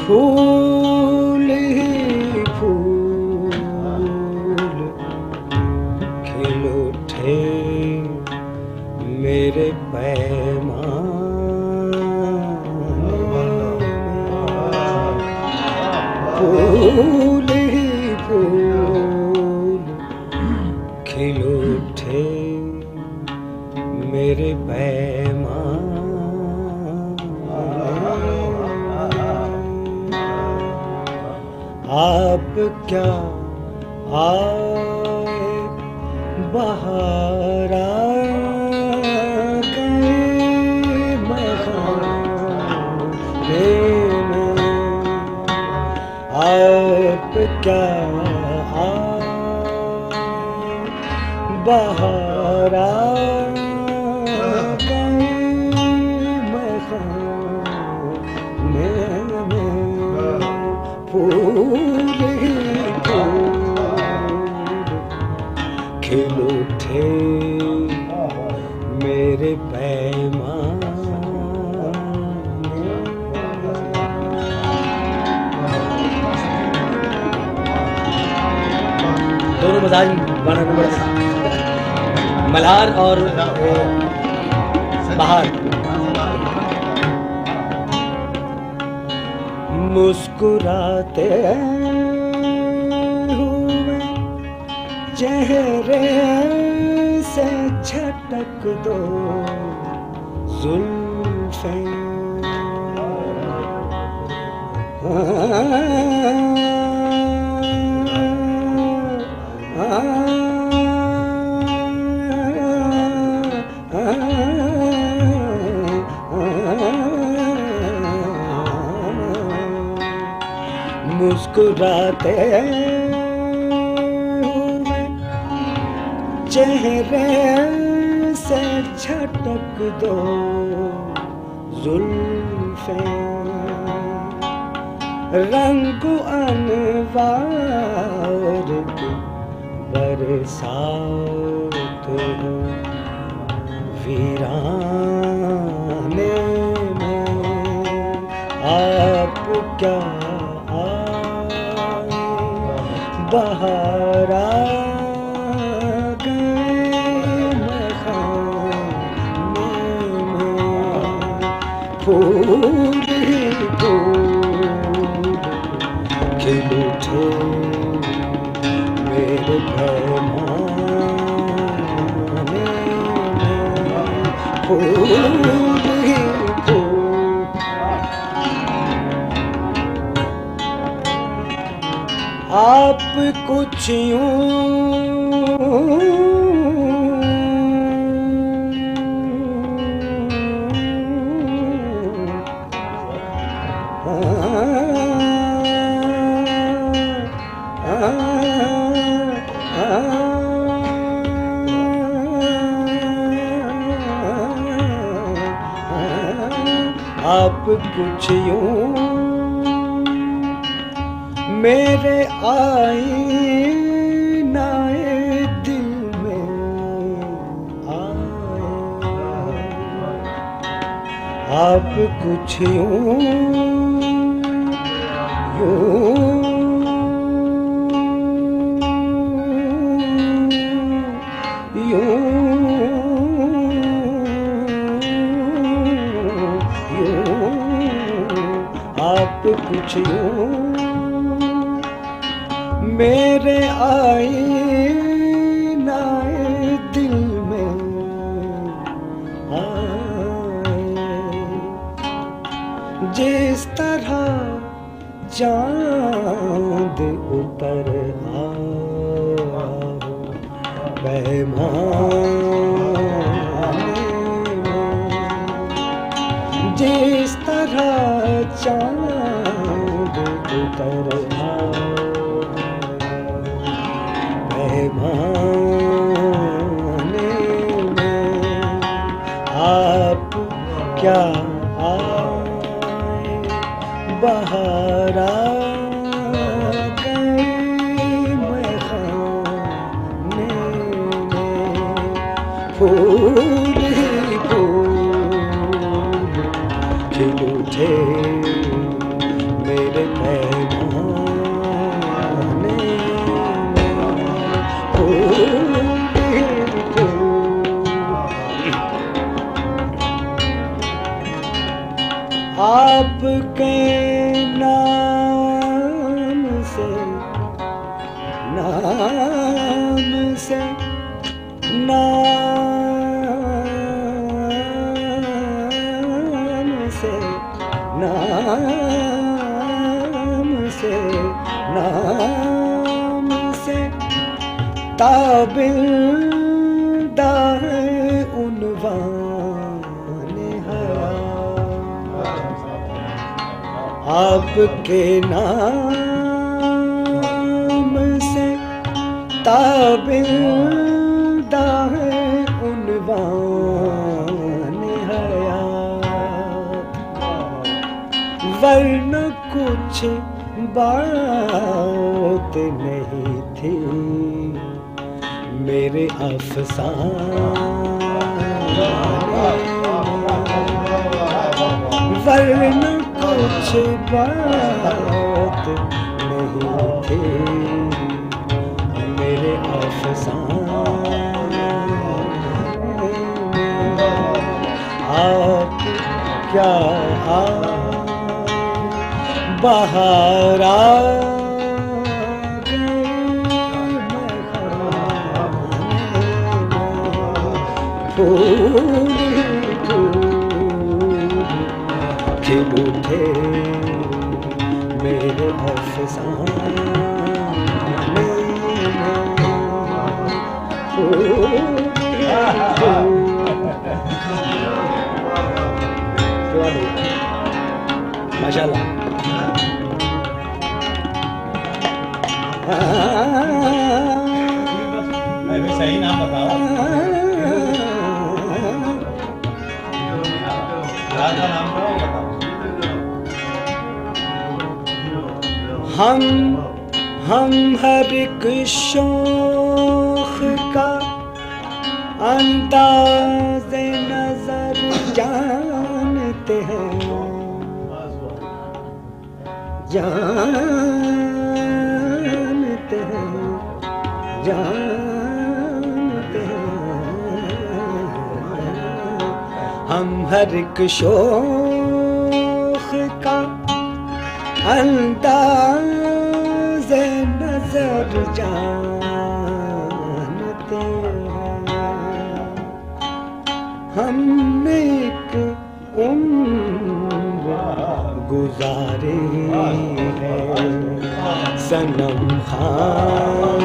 फूल ही फूल खिल उठे मेरे पैमाने में। फूल ही फूल खिल उठे मेरे पैमाने। आप क्या आए बहार आ गए बहारे में। आप क्या आए बहार आ गए बहारे में। फूल ही फूल खिल उठे मेरे पैमाने। दोनों मजाज बनाना पड़ता, मल्हार और बहार। मुस्कुराते हुए चेहरे से झटक दो जुल्फें। मुस्कुराते हुए चेहरे से झटक दो जुल्फें। रंग अनवार की बरसात हो वीराने में। आप क्या बहार आ गए बहारे में। फूल ही फूल खिल उठे मेरे पैमाने में। फूल ही फूल। आप कुछ आप कुछ यूं मेरे आईनाए दिल में आए। आप कुछ यूं आप कुछ यूं मेरे आईनाए दिल में आए। जिस तरह चांद उतर आया पैमाने में। जिस तरह चांद उतर पैमाने में। आप क्या आए बहार आ गए बहारे में। फूल ही फूल खिल उठे मेरे आपके नाम से, नाम से, नाम से, नाम से, नाम से ताबिंदा है उन्वान हयात। आपके नाम से ताबिंदा है उन्वान हयात। वरना कुछ बात नहीं थी मेरे अफसाने, वरना कुछ बात नहीं थी मेरे अफसाने। आप क्या बाहर आ फूल खिल उठे मेरे अफसाने माशाल्लाह। सही नाम बताओ। हम हर एक शौख का अंदाज़े नजर जानते हैं, जानते हैं, जानते हैं। हम हर एक शौख का अंदाज़े नजर जानते हैं। हमने एक उम्र गुजारी है सनम खान